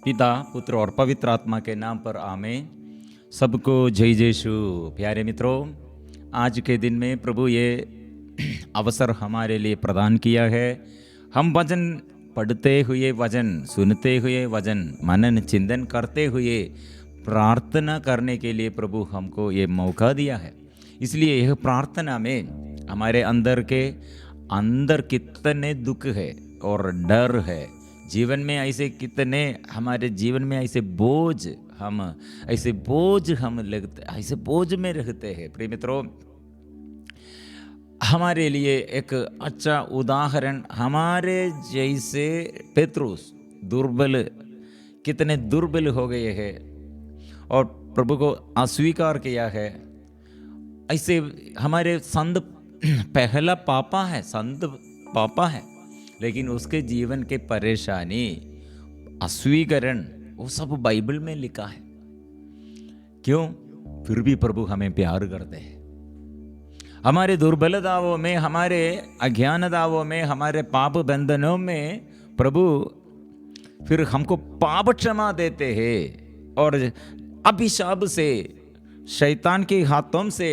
पिता पुत्र और पवित्र आत्मा के नाम पर आमीन। सबको जय यीशु। प्यारे मित्रों, आज के दिन में प्रभु ये अवसर हमारे लिए प्रदान किया है। हम वचन पढ़ते हुए, वचन सुनते हुए, वचन मनन चिंतन करते हुए प्रार्थना करने के लिए प्रभु हमको ये मौका दिया है। इसलिए यह प्रार्थना में हमारे अंदर कितने दुख है और डर है, जीवन में ऐसे कितने हमारे जीवन में ऐसे बोझ हम लगते, ऐसे बोझ में रहते हैं। प्रिय मित्रों, हमारे लिए एक अच्छा उदाहरण हमारे जैसे पेत्रुस कितने दुर्बल हो गए हैं और प्रभु को अस्वीकार किया है। ऐसे हमारे संत पहला पापा है, लेकिन उसके जीवन के परेशानी, अस्वीकरण, वो सब बाइबल में लिखा है। क्यों? फिर भी प्रभु हमें प्यार करते हैं। हमारे दुर्बलताओं में, हमारे अज्ञानताओं में, हमारे पाप बंधनों में प्रभु फिर हमको पाप क्षमा देते हैं और अभिशाप से, शैतान के हाथों से,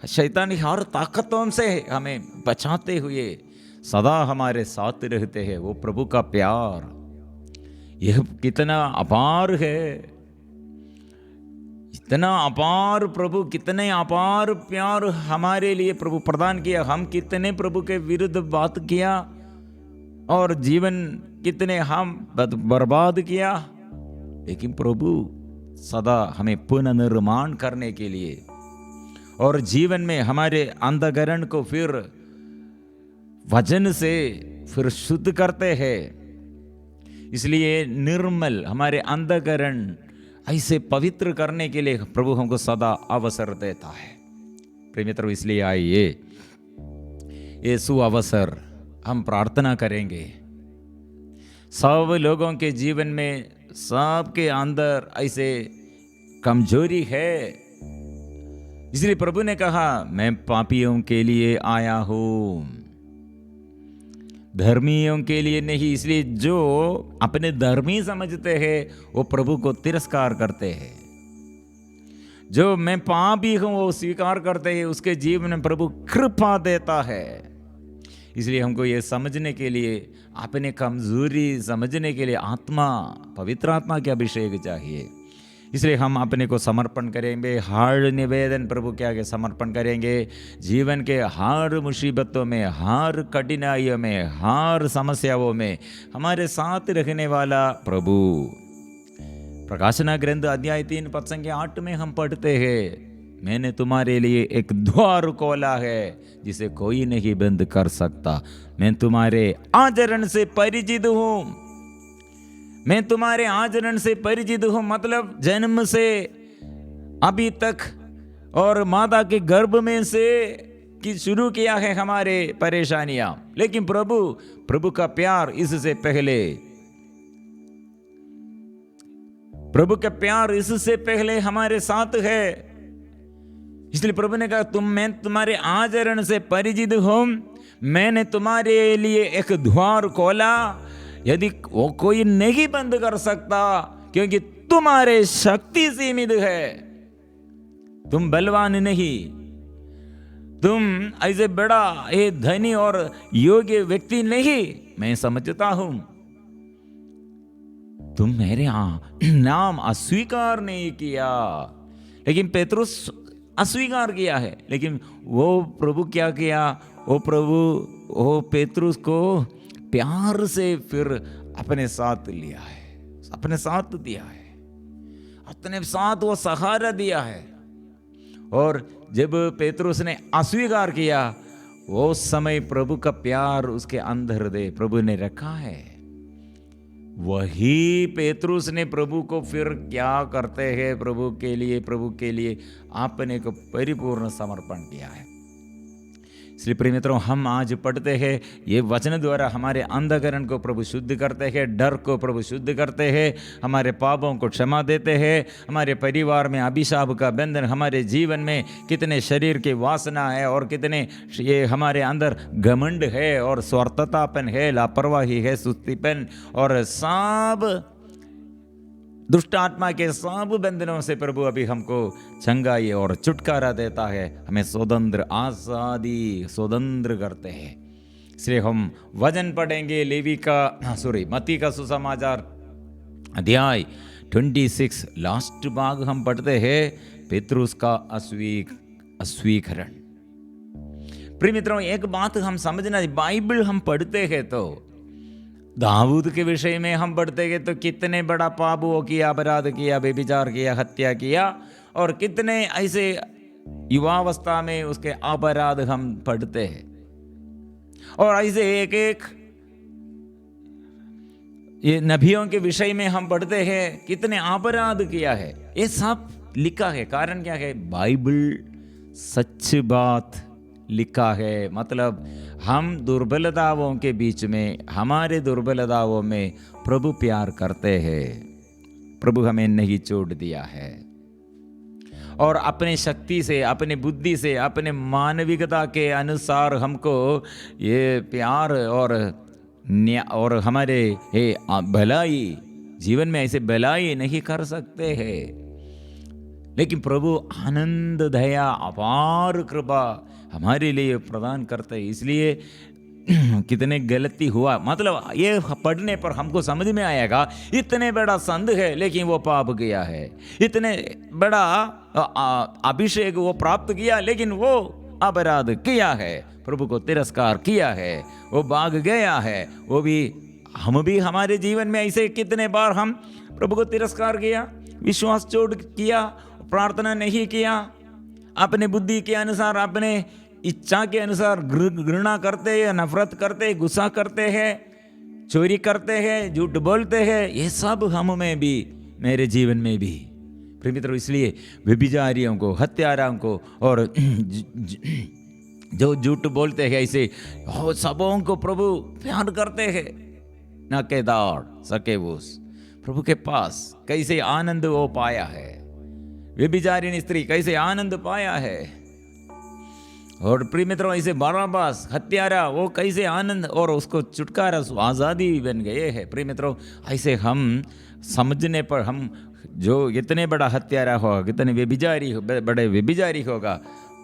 शैतान की हर ताकतों से हमें बचाते हुए सदा हमारे साथ रहते हैं। वो प्रभु का प्यार यह कितना अपार है, इतना अपार प्रभु, कितने अपार प्यार हमारे लिए प्रभु प्रदान किया। हम कितने प्रभु के विरुद्ध बात किया और जीवन कितने हम बर्बाद किया, लेकिन प्रभु सदा हमें पुनर्निर्माण करने के लिए और जीवन में हमारे अंधकरण को फिर वचन से फिर शुद्ध करते हैं। इसलिए निर्मल हमारे अंधकरण ऐसे पवित्र करने के लिए प्रभु हमको सदा अवसर देता है। प्रिय मित्रों, इसलिए आइए ये सुअवसर हम प्रार्थना करेंगे। सब लोगों के जीवन में, सबके अंदर ऐसे कमजोरी है। इसलिए प्रभु ने कहा, मैं पापियों के लिए आया हूं, धर्मियों के लिए नहीं। इसलिए जो अपने धर्मी समझते हैं वो प्रभु को तिरस्कार करते हैं। जो मैं पापी हूं वो स्वीकार करते हैं, उसके जीवन में प्रभु कृपा देता है। इसलिए हमको ये समझने के लिए, अपने कमजोरी समझने के लिए पवित्र आत्मा के अभिषेक चाहिए। इसलिए हम अपने को समर्पण करेंगे, हर निवेदन प्रभु के आगे समर्पण करेंगे। जीवन के हर मुसीबतों में, हर कठिनाइयों में, हर समस्याओं में हमारे साथ रहने वाला प्रभु। प्रकाशना ग्रंथ अध्याय 3 पद संख्या 8 में हम पढ़ते हैं, मैंने तुम्हारे लिए एक द्वार खोला है जिसे कोई नहीं बंद कर सकता। मैं तुम्हारे आचरण से परिचित हूं। मैं तुम्हारे आचरण से परिचित हूं, मतलब जन्म से अभी तक और माता के गर्भ में से कि शुरू किया है हमारे परेशानियां, लेकिन प्रभु का प्यार इससे पहले हमारे साथ है। इसलिए प्रभु ने कहा, मैं तुम्हारे आचरण से परिचित हूं, मैंने तुम्हारे लिए एक द्वार खोला, यदि वो कोई नहीं बंद कर सकता, क्योंकि तुम्हारे शक्ति सीमित है। तुम बलवान नहीं, तुम ऐसे बड़ा धनी और योग्य व्यक्ति नहीं। मैं समझता हूं तुम मेरे नाम अस्वीकार नहीं किया, लेकिन पेत्रुस अस्वीकार किया है। लेकिन वो प्रभु क्या किया? वो पेत्रुस को प्यार से फिर अपने साथ लिया है, अपने साथ दिया है, अपने साथ वो सहारा दिया है। और जब पेत्रुस ने अस्वीकार किया, वो समय प्रभु का प्यार उसके अंदर प्रभु ने रखा है। वही पेत्रुस ने प्रभु को फिर क्या करते हैं? प्रभु के लिए अपने को परिपूर्ण समर्पण किया है। इसलिए प्रिय मित्रों, हम आज पढ़ते हैं, ये वचन द्वारा हमारे अंधकरण को प्रभु शुद्ध करते हैं, डर को प्रभु शुद्ध करते हैं, हमारे पापों को क्षमा देते हैं। हमारे परिवार में अभिशाप का बंधन, हमारे जीवन में कितने शरीर की वासना है और कितने ये हमारे अंदर घमंड है और स्वार्थतापन है, लापरवाही है, सुस्तीपन और सब दुष्ट आत्मा के सब बंधनों से प्रभु अभी हमको चंगाई और छुटकारा देता है, हमें स्वतंत्र आजादी स्वतंत्र करते हैं। इसलिए हम वचन पढ़ेंगे मत्ती का सुसमाचार अध्याय 26 लास्ट भाग हम पढ़ते हैं, पेतरुस का अस्वीकरण। प्रिय मित्रों, एक बात हम समझना, बाइबल हम पढ़ते हैं तो दाऊद के विषय में हम पढ़ते हैं तो कितने बड़ा पाप वो किया, अपराध किया, व्यभिचार किया, हत्या किया, और कितने ऐसे युवावस्था में उसके अपराध हम पढ़ते हैं। और ऐसे एक एक ये नबियों के विषय में हम पढ़ते हैं कितने अपराध किया है। ये सब लिखा है, कारण क्या है? बाइबल सच बात लिखा है। मतलब हम दुर्बलताओं के बीच में, हमारे दुर्बलताओं में प्रभु प्यार करते हैं। प्रभु हमें नहीं छोड़ दिया है, और अपने शक्ति से, अपने बुद्धि से, अपने मानविकता के अनुसार हमको ये प्यार और हमारे ये भलाई, जीवन में ऐसे भलाई नहीं कर सकते हैं। लेकिन प्रभु आनंद, दया, अपार कृपा हमारे लिए प्रदान करते हैं। इसलिए कितने गलती हुआ, मतलब ये पढ़ने पर हमको समझ में आएगा, इतने बड़ा संत है लेकिन वो पाप किया है, इतने बड़ा अभिषेक वो प्राप्त किया लेकिन वो अपराध किया है, प्रभु को तिरस्कार किया है, वो भाग गया है। वो भी, हम भी हमारे जीवन में ऐसे कितने बार हम प्रभु को तिरस्कार किया, विश्वास छोड़ किया, प्रार्थना नहीं किया, अपने बुद्धि के अनुसार, अपने इच्छा के अनुसार घृणा करते हैं, नफरत करते हैं, गुस्सा करते हैं, चोरी करते हैं, झूठ बोलते हैं। ये सब हम में भी, मेरे जीवन में भी। प्रिय मित्रों, इसलिए व्यभिचारियों को, हत्यारों को, और जो झूठ बोलते हैं, ऐसे सबों को प्रभु प्यार करते हैं। नाकेदार सकेवूस प्रभु के पास कैसे आनंद वो पाया है, व्यभिचारिणी स्त्री कैसे आनंद पाया है। और प्रिय मित्रों, ऐसे बराबास हत्यारा, वो कैसे आनंद और उसको छुटकारा, आज़ादी बन गए हैं। प्रिय मित्रों, ऐसे हम समझने पर, हम जो इतने बड़ा हत्यारा होगा, कितने व्यभिचारी, बड़े व्यभिचारी होगा,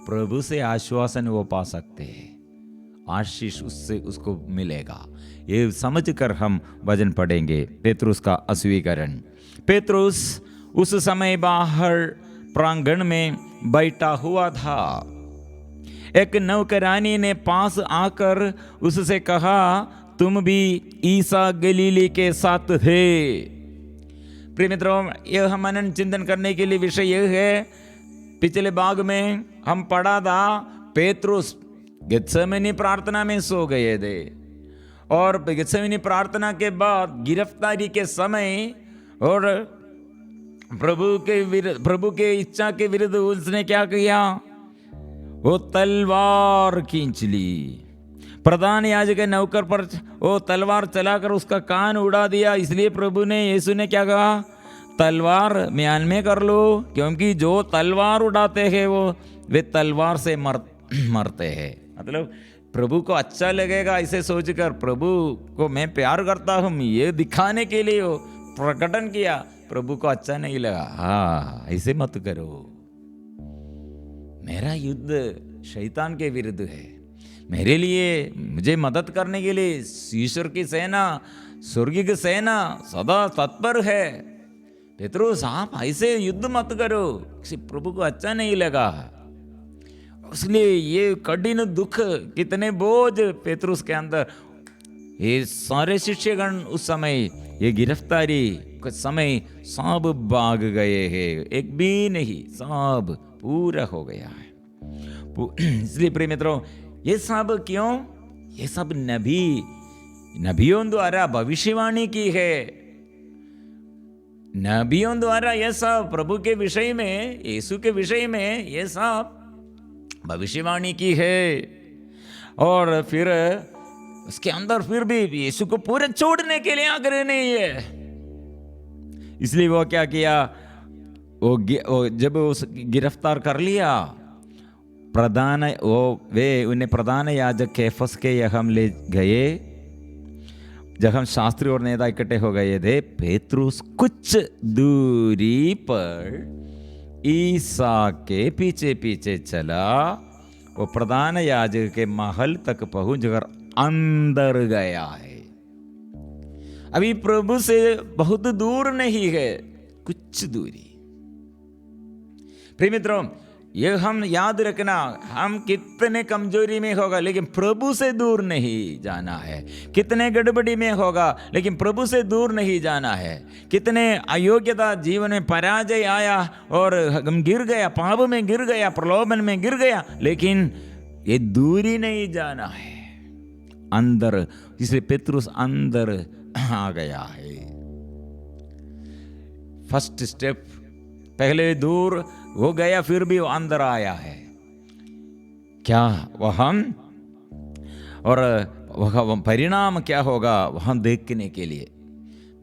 प्रभु से आश्वासन वो पा सकते हैं, आशीष उससे उसको मिलेगा। ये समझकर हम वचन पढ़ेंगे। पेतरुस का अस्वीकरण। पेतरुस उस समय बाहर प्रांगण में बैठा हुआ था। एक नौकरानी ने पास आकर उससे कहा, तुम भी ईसा गलीली के साथ थे। प्रिय मित्रों, यह हम मनन चिंतन करने के लिए विषय यह है, पिछले भाग में हम पढ़ा था, पेतरुस गेत्सेमनी प्रार्थना में सो गए थे, और गेत्सेमनी प्रार्थना के बाद गिरफ्तारी के समय और प्रभु के इच्छा के विरुद्ध उसने क्या किया? वो तलवार खींच ली। प्रधान याजक के नौकर पर वो तलवार चलाकर उसका कान उड़ा दिया। इसलिए प्रभु ने, यीशु ने क्या कहा? तलवार म्यान में कर लो, क्योंकि जो तलवार उड़ाते हैं वो वे तलवार से मरते हैं। मतलब प्रभु को अच्छा लगेगा ऐसे सोचकर, प्रभु को मैं प्यार करता हूँ ये दिखाने के लिए वो प्रकटन किया, प्रभु को अच्छा नहीं लगा। हाँ, ऐसे मत करो, मेरा युद्ध शैतान के विरुद्ध है, मेरे लिए, मुझे मदद करने के लिए ईश्वर की सेना, स्वर्गीय सेना सदा तत्पर है। पेतरुस, आप ऐसे युद्ध मत करो, किसी प्रभु को अच्छा नहीं लगा। इसलिए ये कठिन दुख, कितने बोझ पेतरुस के अंदर। ये सारे शिष्यगण उस समय, ये गिरफ्तारी के समय सब भाग गए हैं, एक भी नहीं, सब पूरा हो गया है। इसलिए प्रिय मित्रों, ये सब क्यों? ये सब नबियों द्वारा भविष्यवाणी की है। नबियों द्वारा ये सब प्रभु के विषय में, यीशु के विषय में ये सब भविष्यवाणी की है। और फिर उसके अंदर फिर भी यीशु को पूरे छोड़ने के लिए आग्रह नहीं है। इसलिए वो क्या किया? वो जब उस गिरफ्तार कर लिया, उन्हें प्रधान याजक कैफस के यहाँ ले गए। जब हम शास्त्री और नेता इकट्ठे हो गए थे, पेतरुस कुछ दूरी पर ईसा के पीछे पीछे चला। वो प्रधान याजक के महल तक पहुंचकर अंदर गया है। अभी प्रभु से बहुत दूर नहीं है, कुछ दूरी। प्रिय मित्रों, ये हम याद रखना, हम कितने कमजोरी में होगा लेकिन प्रभु से दूर नहीं जाना है। कितने गड़बड़ी में होगा लेकिन प्रभु से दूर नहीं जाना है। कितने अयोग्यता जीवन में पराजय आया और हम गिर गया, पाप में गिर गया, प्रलोभन में गिर गया, लेकिन ये दूरी नहीं जाना है, अंदर। इसलिए पेतरुस अंदर आ गया है। फर्स्ट स्टेप, पहले दूर हो गया फिर भी वो अंदर आया है। क्या वहां और वह परिणाम क्या होगा वहां देखने के लिए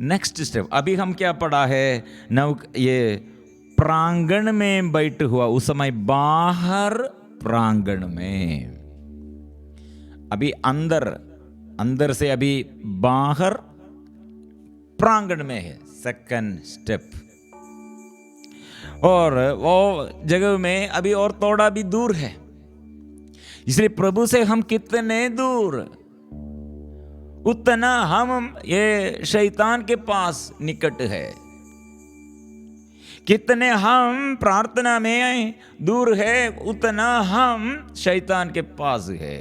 नेक्स्ट स्टेप। अभी हम क्या पढ़ा है, नव ये प्रांगण में बैठ हुआ, उस समय बाहर प्रांगण में, अभी अंदर, अंदर से अभी बाहर प्रांगण में है, सेकंड स्टेप। और वो जगह में अभी और थोड़ा भी दूर है। इसलिए प्रभु से हम कितने दूर, उतना हम ये शैतान के पास निकट है। कितने हम प्रार्थना में दूर है, उतना हम शैतान के पास है।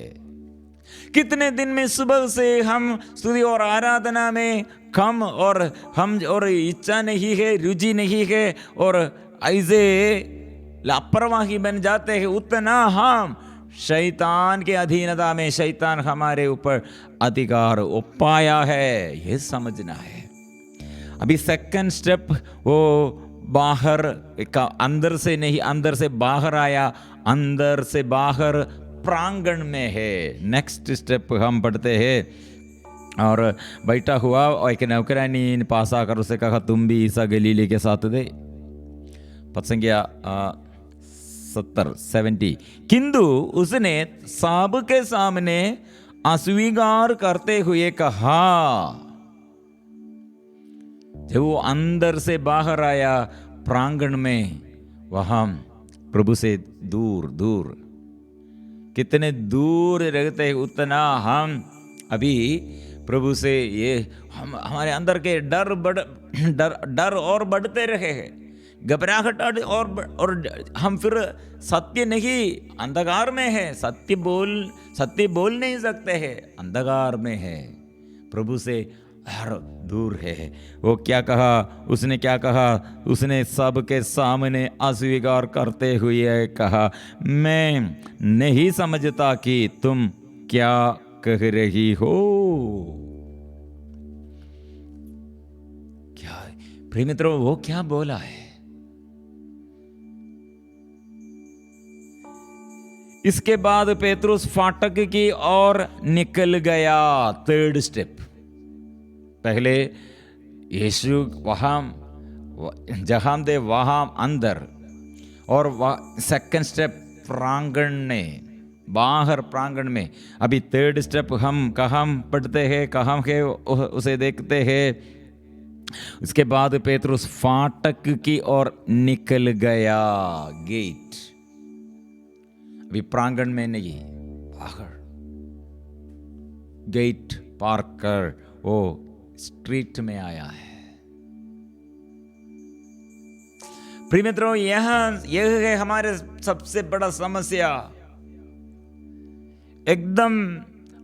कितने दिन में सुबह से हम स्तुति और आराधना में कम और हम और इच्छा नहीं है, रुचि नहीं है और ऐसे लापरवाही बन जाते हैं, उतना हम शैतान के अधीनता में, शैतान हमारे ऊपर अधिकार पाया है, ये समझना है। अभी सेकंड स्टेप वो बाहर का, अंदर से नहीं, अंदर से बाहर आया, अंदर से बाहर प्रांगण में है। नेक्स्ट स्टेप हम पढ़ते हैं। और बैठा हुआ और एक नौकरानी पास आकर उसे कहा, तुम भी ईसा गलीली के साथ दे। पद संख्या 70 किंतु उसने सबके सामने अस्वीकार करते हुए कहा। जब वो अंदर से बाहर आया प्रांगण में, वहां प्रभु से दूर दूर, कितने दूर रहते हैं उतना हम अभी प्रभु से, ये हम हमारे अंदर के डर और बढ़ते रहे हैं, घबराहट और हम फिर सत्य नहीं, अंधकार में है, सत्य बोल नहीं सकते हैं, अंधकार में है, प्रभु से हर दूर है। वो क्या कहा, उसने क्या कहा, उसने सबके सामने अस्वीकार करते हुए कहा, मैं नहीं समझता कि तुम क्या कह रही हो। क्या प्रिय मित्रों, वो क्या बोला है? इसके बाद पेतरुस फाटक की ओर निकल गया। थर्ड स्टेप, पहले यीशु वहां जहां दे वहां अंदर, और सेकंड स्टेप प्रांगण में, बाहर प्रांगण में। अभी थर्ड स्टेप हम कहाँ पढ़ते हैं, कहाँ के उसे देखते हैं। उसके बाद पेतरुस फाटक की ओर निकल गया। गेट, अभी प्रांगण में नहीं, बाहर गेट पार कर वो स्ट्रीट में आया है। प्रिय मित्रों, यह है हमारे सबसे बड़ा समस्या। एकदम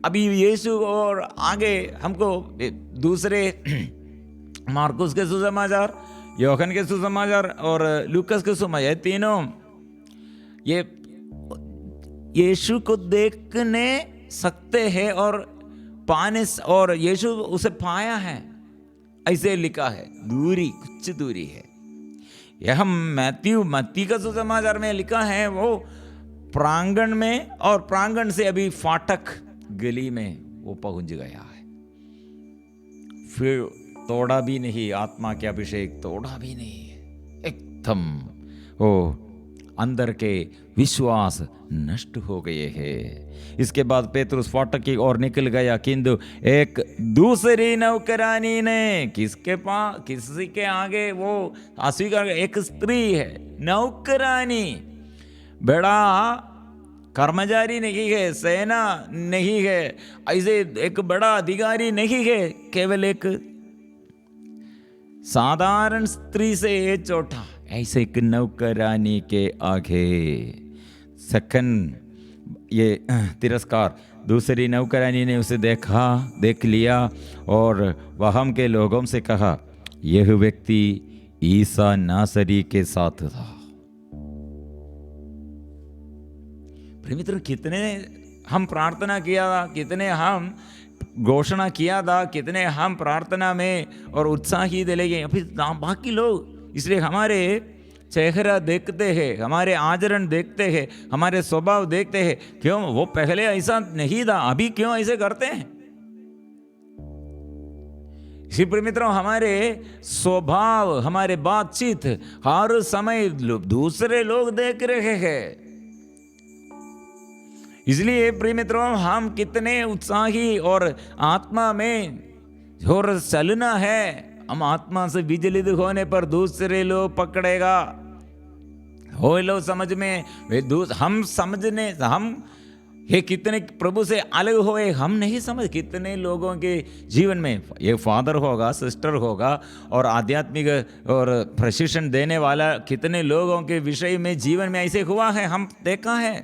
अभी यीशु और आगे हमको दूसरे मार्कुस के सुसमाचार, यूहन्ना के सुसमाचार और लूकास के सुसमाचार, तीनों ये यीशु को देखने सकते हैं और पाने, और यीशु उसे पाया है, ऐसे लिखा है। दूरी, कुछ दूरी है। यह मत्ती का सुसमाचार में लिखा है, वो प्रांगण में, और प्रांगण से अभी फाटक गली में वो पहुंच गया है। फिर तोड़ा भी नहीं, आत्मा के अभिषेक तोड़ा भी नहीं, एकदम वो अंदर के विश्वास नष्ट हो गए हैं। इसके बाद पेतरुस फाटक की ओर निकल गया, किंतु एक दूसरी नौकरानी ने किसी के आगे वो अस्वीकार, एक स्त्री है नौकरानी, बड़ा कर्मचारी नहीं है, सेना नहीं है, ऐसे एक बड़ा अधिकारी नहीं है, केवल एक साधारण स्त्री से छोटा, ऐसे एक नौकरानी के आगे सेकंड ये तिरस्कार। दूसरी नौकरानी ने उसे देख लिया और वहां के लोगों से कहा, यह व्यक्ति ईसा नासरी के साथ था। मित्र, कितने हम प्रार्थना किया था, कितने हम घोषणा किया था, कितने हम प्रार्थना में और उत्साही दिलेंगे, फिर बाकी लोग इसलिए हमारे चेहरा देखते हैं, हमारे आचरण देखते हैं, हमारे स्वभाव देखते हैं, क्यों वो पहले ऐसा नहीं था, अभी क्यों ऐसे करते हैं। इसी मित्रों, हमारे स्वभाव, हमारे बातचीत हर समय दूसरे लोग देख रहे हैं। इसलिए प्रिय मित्रों, हम कितने उत्साही और आत्मा में जोर चलना है, हम आत्मा से विचलित होने पर दूसरे लोग पकड़ेगा, हो लो समझ में, हम समझने, हम ये कितने प्रभु से अलग हुए हम नहीं समझ। कितने लोगों के जीवन में ये फादर होगा, सिस्टर होगा और आध्यात्मिक और प्रशिक्षण देने वाला, कितने लोगों के विषय में जीवन में ऐसे हुआ है, हम देखा है।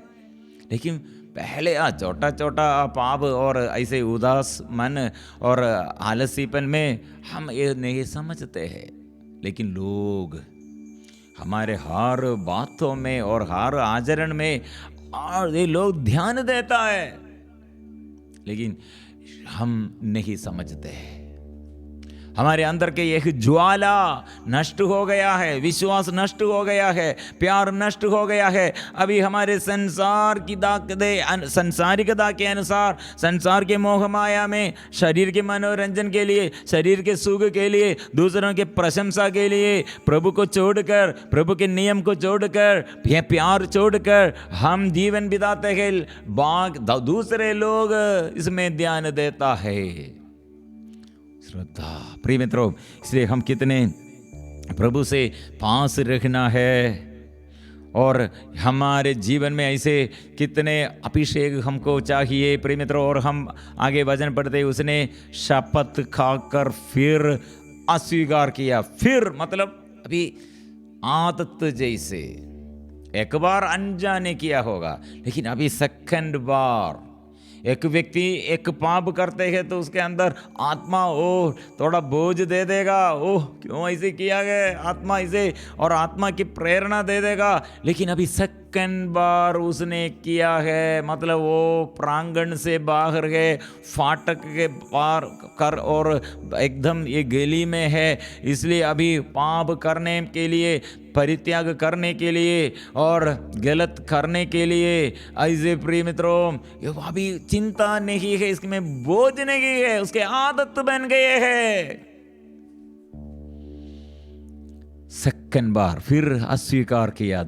लेकिन पहले छोटा छोटा पाप और ऐसे उदास मन और आलसीपन में हम ये नहीं समझते हैं, लेकिन लोग हमारे हर बातों में और हर आचरण में और ये लोग ध्यान देता है, लेकिन हम नहीं समझते हैं। हमारे अंदर के एक ज्वाला नष्ट हो गया है, विश्वास नष्ट हो गया है, प्यार नष्ट हो गया है। अभी हमारे संसारिकता के अनुसार, संसार के मोह माया में, शरीर के मनोरंजन के लिए, शरीर के सुख के लिए, दूसरों के प्रशंसा के लिए प्रभु को छोड़कर, प्रभु के नियम को छोड़कर, प्यार छोड़कर हम जीवन बिताते हैं। दूसरे लोग इसमें ध्यान देता है। श्रद्धा प्रिय मित्रों, इसलिए हम कितने प्रभु से पास रखना है और हमारे जीवन में ऐसे कितने अभिषेक हमको चाहिए प्रिय मित्रों। और हम आगे वचन पढ़ते, उसने शपथ खाकर फिर अस्वीकार किया। फिर मतलब अभी आदत जैसे एक बार अनजाने किया होगा, लेकिन अभी सेकंड बार एक व्यक्ति एक पाप करते हैं तो उसके अंदर आत्मा थोड़ा बोझ दे देगा, क्यों ऐसे किया गया, आत्मा ऐसे, और आत्मा की प्रेरणा दे देगा। लेकिन अभी सेकंड बार उसने किया है, मतलब वो प्रांगण से बाहर गए, फाटक के पार कर और एकदम ये गली में है, इसलिए अभी पाप करने के लिए, परित्याग करने के लिए और गलत करने के लिए ऐसे प्रिय मित्रों, ये अभी चिंता नहीं है, इसमें बोझ नहीं है, उसके आदत बन गए हैं। सेकंड बार फिर अस्वीकार किया,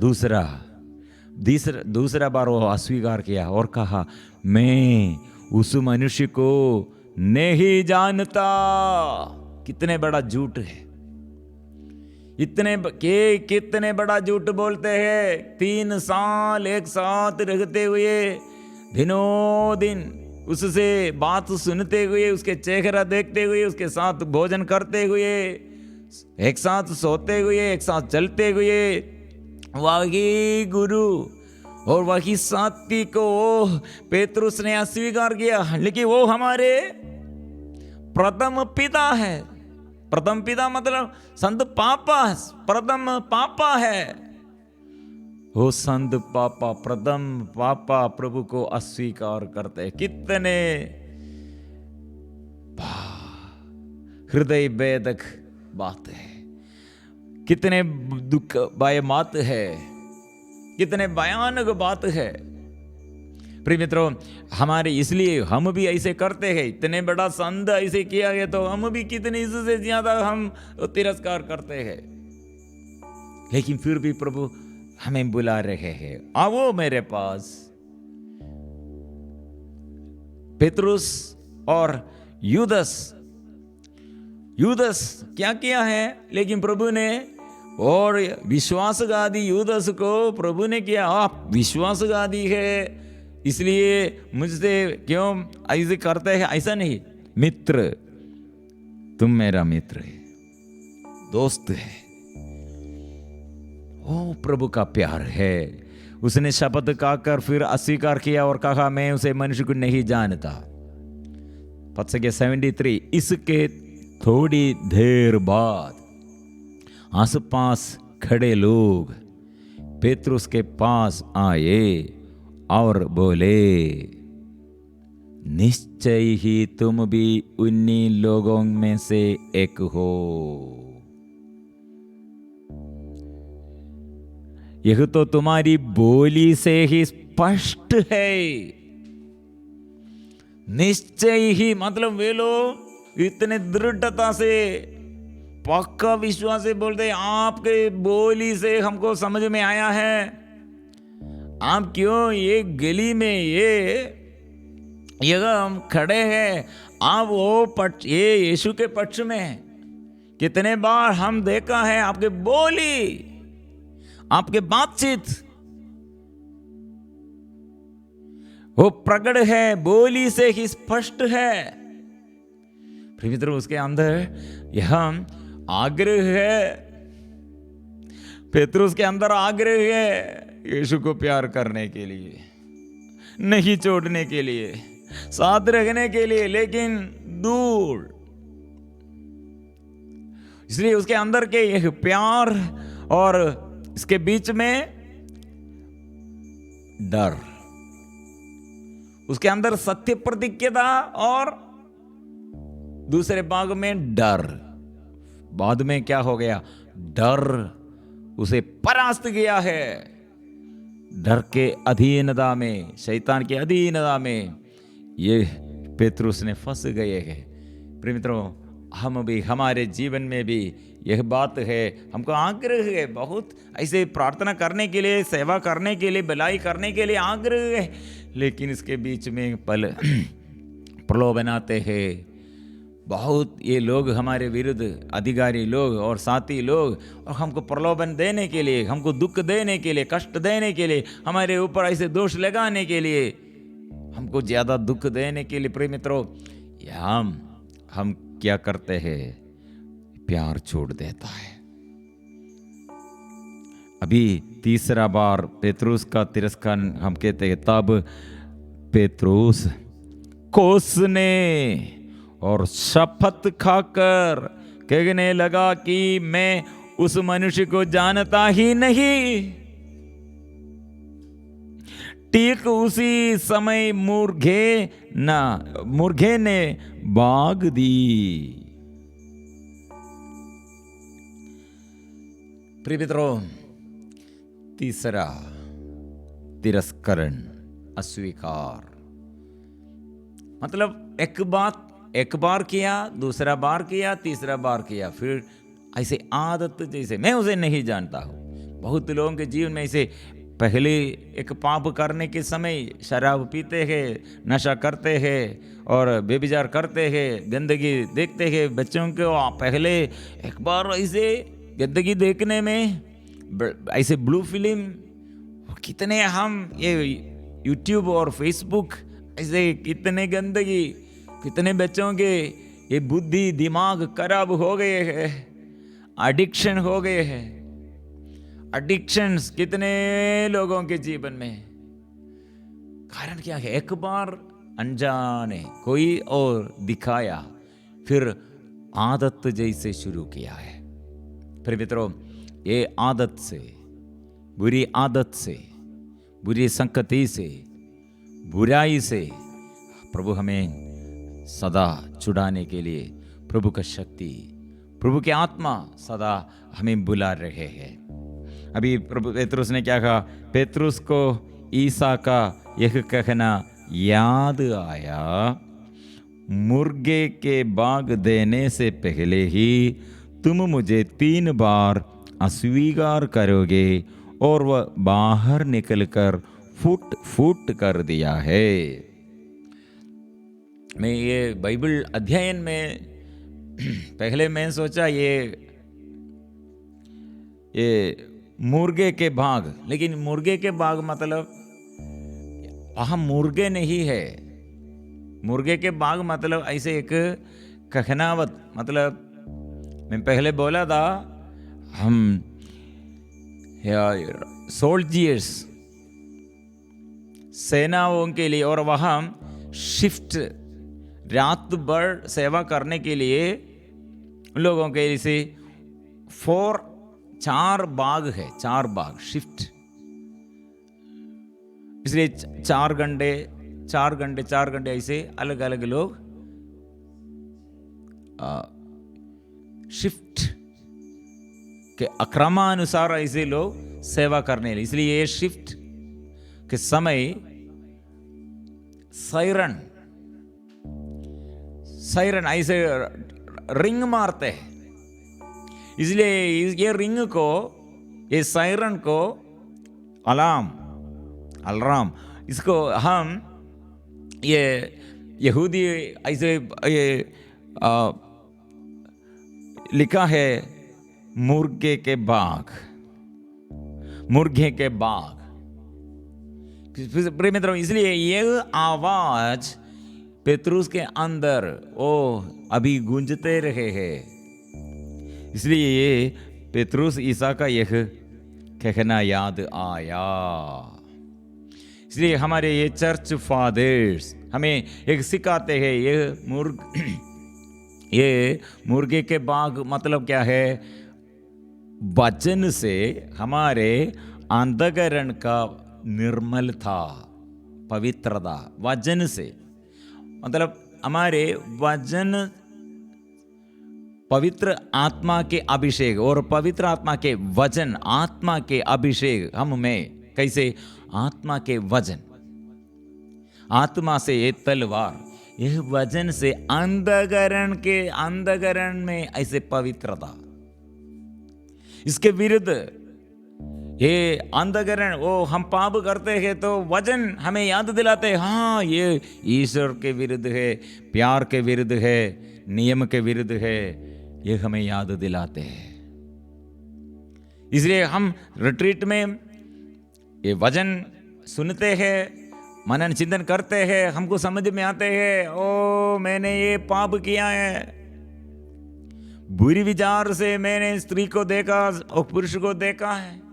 दूसरा बार वो अस्वीकार किया और कहा, मैं उस मनुष्य को नहीं जानता। कितने बड़ा झूठ है, कितने बड़ा झूठ बोलते हैं। 3 साल एक साथ रहते हुए, दिनों दिन उससे बात सुनते हुए, उसके चेहरा देखते हुए, उसके साथ भोजन करते हुए, एक साथ सोते हुए, एक साथ चलते हुए, वही गुरु और वही साथी को पेतरुस ने अस्वीकार किया। लेकिन वो हमारे प्रथम पिता है। प्रथम पिता मतलब संत पापा, प्रथम पापा है। वो संत पापा, प्रथम पापा प्रभु को अस्वीकार करते हैं। कितने हृदय वेदक बात है, कितने दुख बात है, कितने भयानक बात है प्रिय मित्रों। हमारे इसलिए हम भी ऐसे करते हैं। इतने बड़ा संत ऐसे किया गया तो हम भी कितने इससे ज्यादा हम तिरस्कार करते हैं। लेकिन फिर भी प्रभु हमें बुला रहे हैं, आओ मेरे पास। पेतरुस और यूदस क्या किया है, लेकिन प्रभु ने, और विश्वासघाती यूदस को प्रभु ने किया, आप विश्वासघाती है इसलिए मुझसे क्यों ऐसे करते हैं, ऐसा नहीं। मित्र, तुम मेरा मित्र है, दोस्त है। ओ प्रभु का प्यार है। उसने शपथ खाकर फिर अस्वीकार किया और कहा, मैं उसे मनुष्य को नहीं जानता। पद संख्या 73। इसके थोड़ी देर बाद आसपास खड़े लोग पेतरुस के पास आए और बोले, निश्चय ही तुम भी उन्हीं लोगों में से एक हो। यह तो तुम्हारी बोली से ही स्पष्ट है। निश्चय ही मतलब वे लोग इतने दृढ़ता से, पक्का विश्वास से बोलते, आपके बोली से हमको समझ में आया है, आप क्यों ये गली में ये हम खड़े हैं, आप वो पक्ष, ये यीशु के पक्ष में कितने बार हम देखा है, आपके बोली, आपके बातचीत वो प्रकट है, बोली से ही स्पष्ट है। प्रिय मित्रों, उसके अंदर यह आग्रह है, पेतरुस के अंदर आग्रह है यीशु को प्यार करने के लिए, नहीं छोड़ने के लिए, साथ रखने के लिए, लेकिन दूर। इसलिए उसके अंदर के यह प्यार और इसके बीच में डर, उसके अंदर सत्य प्रतिज्ञता और दूसरे भाग में डर। बाद में क्या हो गया, डर उसे परास्त किया है। डर के अधीनता में, शैतान के अधीनता में ये पेतरुस ने फंस गए हैं। प्रिय मित्रों, हम भी, हमारे जीवन में भी यह बात है, हमको आग्रह है बहुत, ऐसे प्रार्थना करने के लिए, सेवा करने के लिए, भलाई करने के लिए आग्रह है, लेकिन इसके बीच में पल प्रलोभन आते हैं बहुत। ये लोग हमारे विरुद्ध, अधिकारी लोग और साथी लोग, और हमको प्रलोभन देने के लिए, हमको दुख देने के लिए, कष्ट देने के लिए, हमारे ऊपर ऐसे दोष लगाने के लिए, हमको ज़्यादा दुख देने के लिए, प्रिय मित्रों, हम क्या करते हैं, प्यार छोड़ देता है। अभी तीसरा बार पेतरुस का तिरस्कार हम कहते हैं, तब पेतरुस कोसने और शपथ खाकर कहने लगा कि मैं उस मनुष्य को जानता ही नहीं। ठीक उसी समय मुर्गे ने भाग दी। प्रिय मित्रों, तीसरा तिरस्करण, अस्वीकार, मतलब एक बार किया, दूसरा बार किया, तीसरा बार किया, फिर ऐसे आदत जैसे मैं उसे नहीं जानता हूँ। बहुत लोगों के जीवन में ऐसे पहले एक पाप करने के समय शराब पीते हैं, नशा करते हैं और बेविचार करते हैं, गंदगी देखते हैं बच्चों को। पहले एक बार ऐसे गंदगी देखने में ऐसे ब्लू फिल्म, कितने हम ये यूट्यूब और फेसबुक, ऐसे कितने गंदगी, कितने बच्चों के ये बुद्धि दिमाग खराब हो गए हैं, एडिक्शन हो गए हैं। एडिक्शंस कितने लोगों के जीवन में, कारण क्या है, एक बार अनजाने कोई और दिखाया, फिर आदत जैसे शुरू किया है। फिर मित्रों, ये आदत से, बुरी आदत से, बुरी संगति से, बुराई से प्रभु हमें सदा छुड़ाने के लिए, प्रभु का शक्ति, प्रभु की आत्मा सदा हमें बुला रहे हैं। अभी प्रभु पेतरुस ने क्या कहा, पेतरुस को ईसा का यह कहना याद आया, मुर्गे के भाग देने से पहले ही तुम मुझे 3 बार अस्वीकार करोगे। और वह बाहर निकलकर फूट फूट कर दिया है। मैं ये बाइबल अध्ययन में पहले मैं सोचा ये मुर्गे के बाग, लेकिन मुर्गे के बाग मतलब वहाँ मुर्गे नहीं है। मुर्गे के बाग मतलब ऐसे एक कहनावत, मतलब मैं पहले बोला था हम सोल्जियर्स, सेनाओं के लिए, और वहाँ शिफ्ट रात भर सेवा करने के लिए लोगों के लिए 4 बाग है, 4 बाग शिफ्ट, इसलिए 4 घंटे ऐसे अलग अलग लोग शिफ्ट के अक्रमानुसार ऐसे लोग सेवा करने लिए, इसलिए ये शिफ्ट के समय सायरन ऐसे रिंग मारते हैं, इसलिए ये रिंग को, ये सायरन को अलार्म, इसको हम ये यहूदी ऐसे ये लिखा है मुर्गे के बाग। प्रिय मित्रों, इसलिए ये आवाज पेतरुस के अंदर अभी गूंजते रहे हैं, इसलिए ये पेतरुस ईसा का यह कहना याद आया। इसलिए हमारे ये चर्च फादर्स हमें एक सिखाते हैं, ये मुर्गे के बाग मतलब क्या है? वचन से हमारे अंतःकरण का निर्मलता, पवित्रता, वचन से मतलब हमारे वचन पवित्र आत्मा के अभिषेक, और पवित्र आत्मा के वचन, आत्मा के अभिषेक हम में कैसे? आत्मा के वचन, आत्मा से ये तलवार, यह वचन से अंतःकरण में ऐसे पवित्रता, इसके विरुद्ध ये अंतःकरण, हम पाप करते हैं तो वचन हमें याद दिलाते हैं, हाँ ये ईश्वर के विरुद्ध है, प्यार के विरुद्ध है, नियम के विरुद्ध है, ये हमें याद दिलाते हैं। इसलिए हम रिट्रीट में ये वचन सुनते हैं, मनन चिंतन करते हैं, हमको समझ में आते हैं, मैंने ये पाप किया है, बुरी विचार से मैंने स्त्री को देखा और पुरुष को देखा है,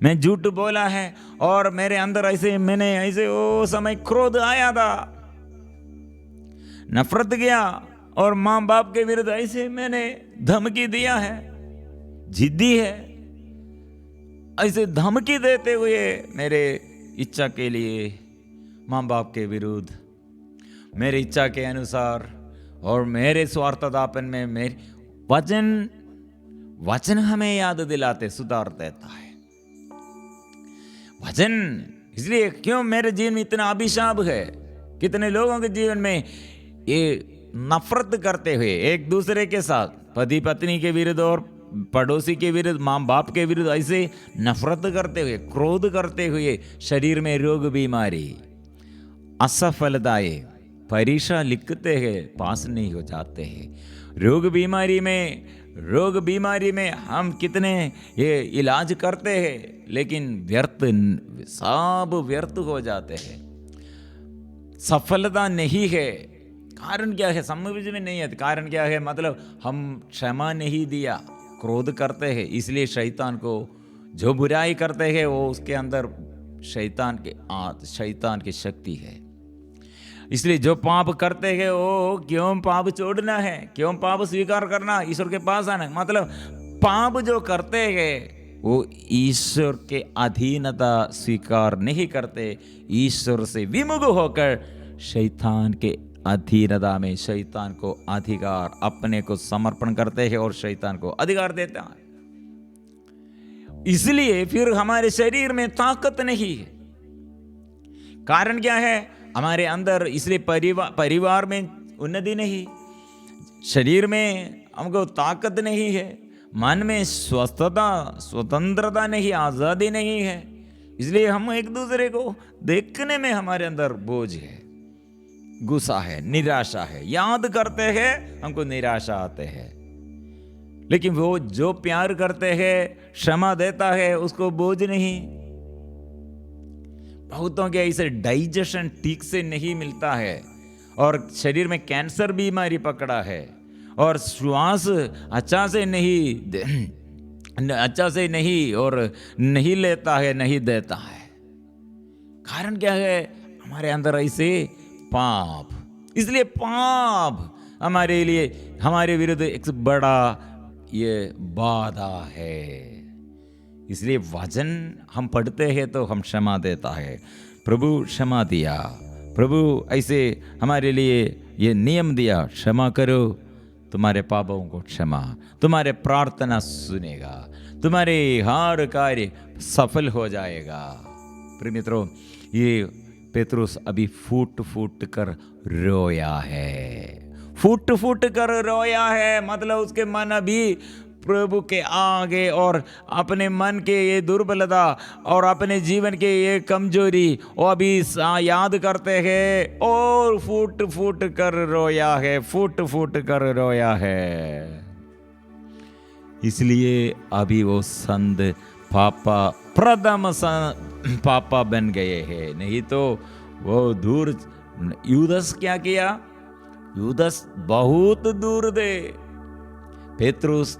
मैं झूठ बोला है, और मेरे अंदर मैंने ऐसे समय क्रोध आया था, नफरत गया, और माँ बाप के विरुद्ध ऐसे मैंने धमकी दिया है, जिद्दी है, ऐसे धमकी देते हुए मेरे इच्छा के लिए माँ बाप के विरुद्ध, मेरी इच्छा के अनुसार और मेरे स्वार्थतापन में मेरे वचन हमें याद दिलाते, सुधार देता है वचन। इसलिए क्यों मेरे जीवन में इतना अभिशाप है, कितने लोगों के जीवन में ये नफरत करते हुए एक दूसरे के साथ, पति पत्नी के विरुद्ध और पड़ोसी के विरुद्ध, माँ बाप के विरुद्ध ऐसे नफरत करते हुए, क्रोध करते हुए, शरीर में रोग बीमारी, असफलताएं, परीक्षा लिखते हैं पास नहीं हो जाते हैं, रोग बीमारी में हम कितने ये इलाज करते हैं, लेकिन सब व्यर्थ हो जाते हैं, सफलता नहीं है। कारण क्या है? समझ में नहीं है कारण क्या है, मतलब हम क्षमा नहीं दिया, क्रोध करते हैं, इसलिए शैतान को जो बुराई करते हैं वो उसके अंदर शैतान की शक्ति है। इसलिए जो पाप करते हैं वो क्यों पाप छोड़ना है, क्यों पाप स्वीकार करना, ईश्वर के पास आना, मतलब पाप जो करते हैं वो ईश्वर के अधीनता स्वीकार नहीं करते, ईश्वर से विमुख होकर शैतान के अधीनता में शैतान को अधिकार, अपने को समर्पण करते हैं और शैतान को अधिकार देता है। इसलिए फिर हमारे शरीर में ताकत नहीं है। कारण क्या है? हमारे अंदर, इसलिए परिवार में उन्नति नहीं, शरीर में हमको ताकत नहीं है, मन में स्वतंत्रता नहीं, आज़ादी नहीं है, इसलिए हम एक दूसरे को देखने में हमारे अंदर बोझ है, गुस्सा है, निराशा है। याद करते हैं हमको निराशा आते हैं, लेकिन वो जो प्यार करते हैं, क्षमा देता है, उसको बोझ नहीं। बहुतों के ऐसे डाइजेशन ठीक से नहीं मिलता है और शरीर में कैंसर बीमारी पकड़ा है और श्वास अच्छा से नहीं और नहीं लेता है, नहीं देता है। कारण क्या है? हमारे अंदर ऐसे पाप। इसलिए पाप हमारे लिए, हमारे विरुद्ध एक बड़ा ये बाधा है। इसलिए वचन हम पढ़ते हैं तो हम क्षमा देता है। प्रभु क्षमा दिया, प्रभु ऐसे हमारे लिए ये नियम दिया, क्षमा करो, तुम्हारे पापों को क्षमा, तुम्हारे प्रार्थना सुनेगा, तुम्हारे हर कार्य सफल हो जाएगा। प्रिय मित्रों, ये पेतरुस अभी फूट फूट कर रोया है, फूट फूट कर रोया है। मतलब उसके मन अभी प्रभु के आगे और अपने मन के ये दुर्बलता और अपने जीवन के ये कमजोरी वो अभी याद करते हैं और फूट फूट कर रोया है, फूट फूट कर रोया है। इसलिए अभी वो संत पापा, प्रथम पापा बन गए हैं, नहीं तो वो दूर। यूदस क्या किया? यूदस बहुत दूर थे, पेतरुस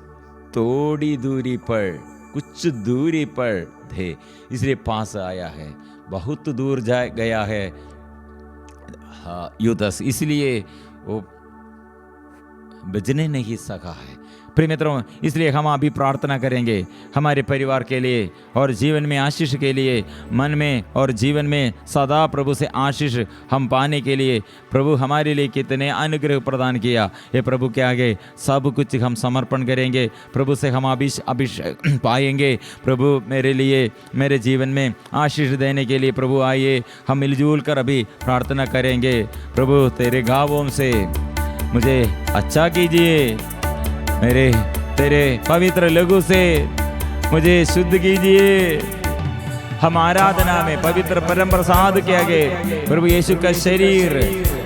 थोड़ी दूरी पर, कुछ दूरी पर थे, इसलिए पास आया है। बहुत दूर जा गया है यूदस, इसलिए वो बचने नहीं सका है। प्रिय मित्रों, इसलिए हम अभी प्रार्थना करेंगे हमारे परिवार के लिए और जीवन में आशीष के लिए, मन में और जीवन में सदा प्रभु से आशीष हम पाने के लिए। प्रभु हमारे लिए कितने अनुग्रह प्रदान किया, ये प्रभु के आगे सब कुछ हम समर्पण करेंगे। प्रभु से हम अभिषेक पाएंगे। प्रभु मेरे लिए, मेरे जीवन में आशीष देने के लिए प्रभु आइए, हम मिलजुल कर अभी प्रार्थना करेंगे। प्रभु तेरे घावों से मुझे अच्छा कीजिए, मेरे तेरे पवित्र लहू से मुझे शुद्ध कीजिए। हम आराधना में पवित्र परम प्रसाद के आगे प्रभु यीशु का शरीर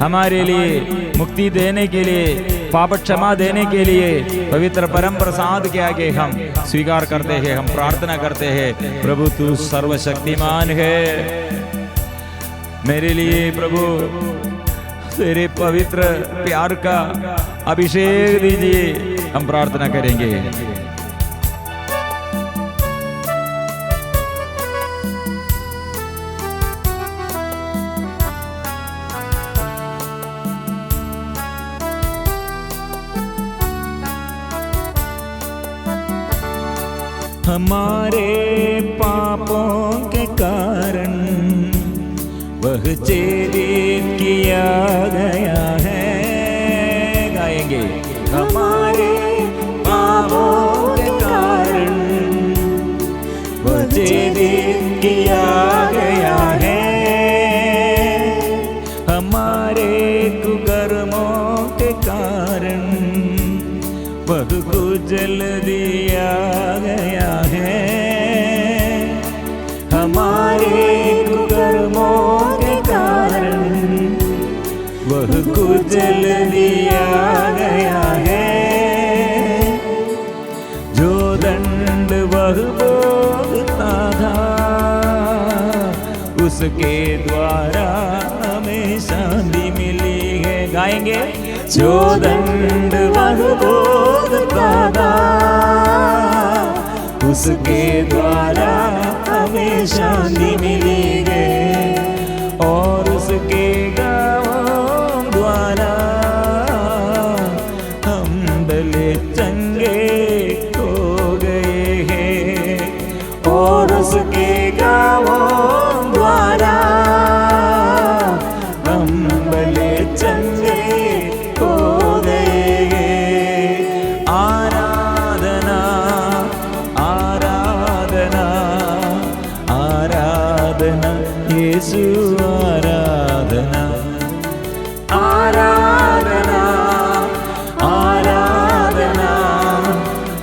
हमारे लिए मुक्ति देने के लिए, पाप क्षमा देने के लिए पवित्र परम प्रसाद के आगे हम स्वीकार करते हैं, हम प्रार्थना करते हैं। प्रभु तू सर्वशक्तिमान है, मेरे लिए प्रभु तेरे पवित्र प्यार का अभिषेक दीजिए। हम प्रार्थना करेंगे। हमारे पापों के कारण वह चेरित किया गया है। गाएंगे, हमारे पापों के कारण वह चेरित किया गया है। हमारे कुकर्मों के कारण वह कुचल दिया गया है। हमारे कुकर्मों के कारण वह कुचल दिया गया है। जो दंड वह भोगता था, उसके द्वारा हमें शांति मिली है। गाएंगे, जो दंड वह भोगता था, उसके द्वारा हमें शांति मिली है। और उसके गाँवों द्वारा हम भले चंगे हो गए हैं। और उसके गाँवों द्वारा हम भले चंगे हो गए हैं। आराधना आराधना आराधना यीशु, आराधना आराधना आराधना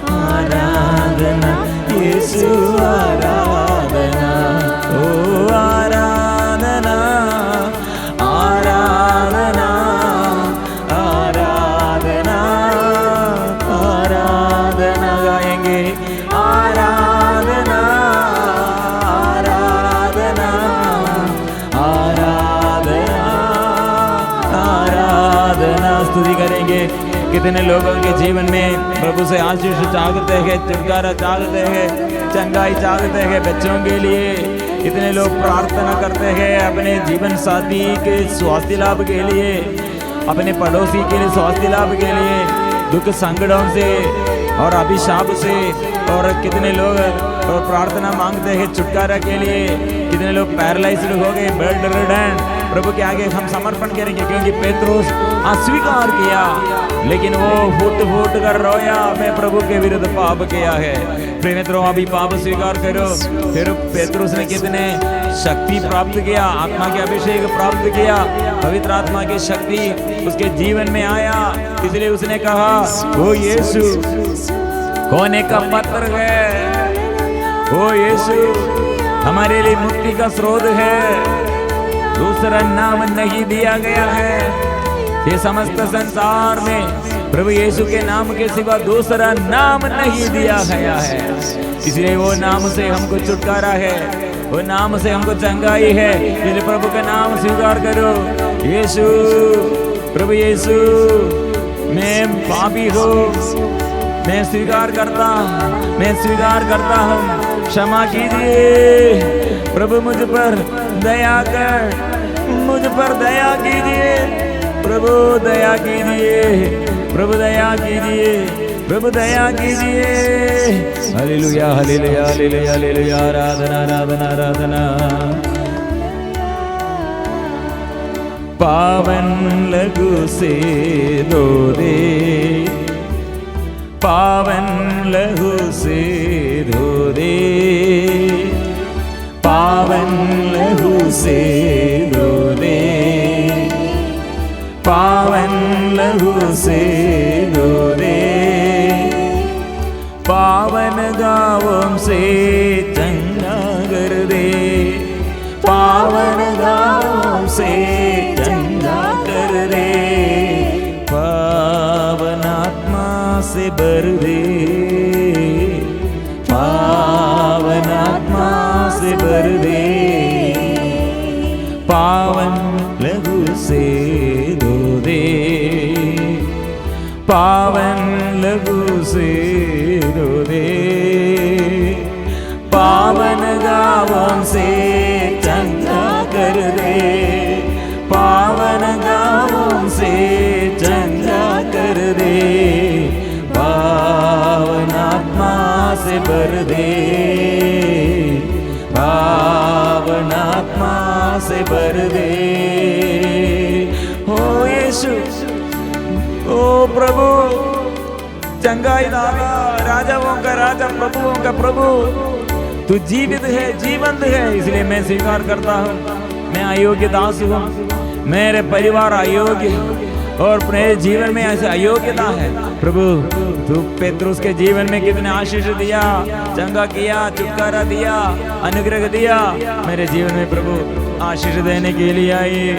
आराधना यीशु आराधना, ओ आराधना, आराधना, आराधना, आराधना गाएंगे, आराधना, आराधना, आराधना, आराधना। स्तुति करेंगे। कितने लोगों के जीवन में प्रभु से आशीष चाहते हैं, छुटकारा चाहते हैं, चंगाई चाहते हैं। बच्चों के लिए कितने लोग प्रार्थना करते हैं, अपने जीवन साथी के स्वास्थ्य लाभ के लिए, अपने पड़ोसी के लिए स्वास्थ्य लाभ के लिए, दुख संकटों से और अभिशाप से। और कितने लोग और प्रार्थना मांगते हैं छुटकारा के लिए। कितने लोग पैरालाइज्ड हो गए, बेड रिडन। प्रभु के आगे हम समर्पण करेंगे, क्योंकि पेत्रुस अस्वीकार किया, लेकिन वो फूट फूट कर रोया, मैं प्रभु के विरुद्ध पाप किया है। प्रिय मित्रों, अभी पाप स्वीकार करो। फिर पेत्रुस ने कितने शक्ति प्राप्त किया, आत्मा के अभिषेक प्राप्त किया, पवित्र आत्मा की शक्ति उसके जीवन में आया। इसलिए उसने कहा, वो यीशु होने का पत्र है, वो यीशु हमारे लिए मुक्ति का स्रोत है। दूसरा नाम नहीं दिया गया है ये समस्त संसार में, प्रभु यीशु के नाम के सिवा दूसरा नाम नहीं दिया गया है। इसलिए वो नाम से हमको छुटकारा है, वो नाम से हमको चंगाई है। इसलिए प्रभु का नाम स्वीकार करो। यीशु, प्रभु यीशु, मैं पापी हूँ, मैं स्वीकार करता हूँ, क्षमा कीजिए प्रभु, मुझ पर दया कर, मुझ पर दया कीजिए प्रभु, दया कीजिए प्रभु, दया कीजिए प्रभु, दया कीजिए। हालेलुया, हालेलुया, हालेलुया, हालेलुया, आराधना, आराधना, आराधना। पावन लघु से धो दे, पावन लहू से धो दे, पावन लहू से धो दे, पावन लहू से धो दे, पावन गावों से चंगा कर दे, पावन गावों से चंगा कर दे, पावन आत्मा से भर दे, पावन आत्मा से भर दे, पावन लहू से धो दे, पावन लहू से धो दे, पावन गावों से चंगा कर दे, पावन गावों से चंगा कर दे, पावन आत्मा से भर दे, पावन आत्मा से भर दे। ओ यीशु, ओ प्रभु, चंगाई दाता, राजाओं का राजा, प्रभुओं का प्रभु, तू जीवित है, जीवंत है। इसलिए मैं स्वीकार करता हूँ, मैं अयोग्य दास हूँ, मेरे परिवार अयोग्य, और मेरे जीवन में ऐसे अयोग्यता है। प्रभु, तू पेत्रुस के जीवन में कितने आशीष दिया, चंगा किया, छुटकारा दिया, अनुग्रह दिया। मेरे जीवन में प्रभु आशीष देने के लिए आए।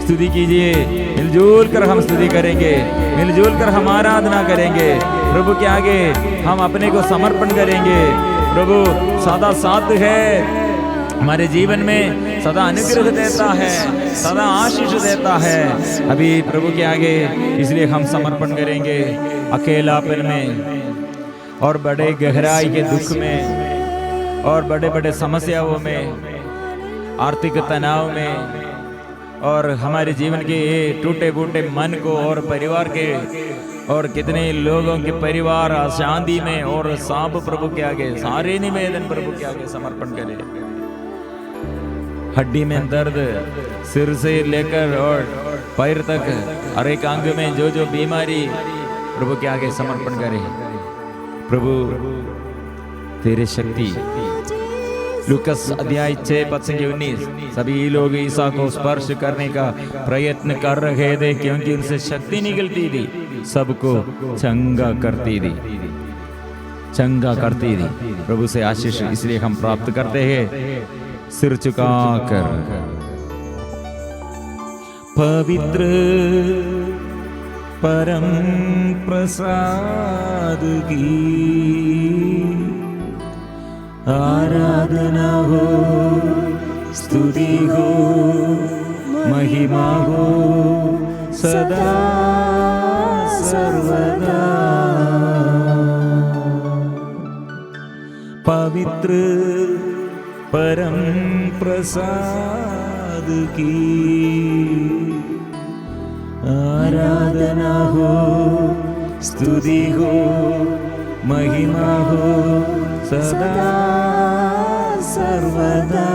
स्तुति कीजिए, मिलजुल कर हम स्तुति करेंगे, मिलजुल कर हम आराधना करेंगे। प्रभु के आगे हम अपने को समर्पण करेंगे। प्रभु सदा साथ है, हमारे जीवन में सदा अनुग्रह देता है, सदा आशीष देता है। अभी प्रभु के आगे इसलिए हम समर्पण करेंगे। अकेलापन में और बड़े गहराई के दुख में और बड़े बड़े समस्याओं में, आर्थिक तनाव में, और हमारे जीवन के टूटे फूटे मन को और परिवार के, और कितने लोगों के परिवार अशांति में, और सब प्रभु के आगे सारे निवेदन प्रभु के आगे समर्पण करें। हड्डी में दर्द, सिर से लेकर और पैर तक हर एक अंग में जो जो बीमारी, प्रभु के आगे समर्पण करें। प्रभु तेरे शक्ति, लूकस अध्याय 6:19, सभी लोग ईसा को स्पर्श करने का प्रयत्न कर रहे थे, क्योंकि उनसे शक्ति निकलती थी, सबको चंगा करती थी। चंगा करती थी। प्रभु से आशीष इसलिए हम प्राप्त करते हैं सिर झुकाकर। पवित्र परम प्रसाद की आराधना हो, स्तुति हो, महिमा हो सदा सर्वदा। पवित्र परम प्रसाद की आराधना हो, स्तुति हो, महिमा हो सदा सर्वदा।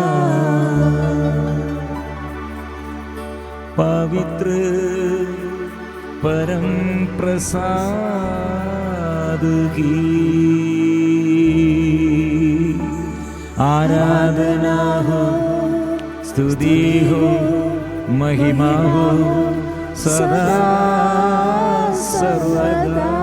पवित्र परम प्रसाद की आराधना हो, स्तुति हो, महिमा हो सदा सर्वदा।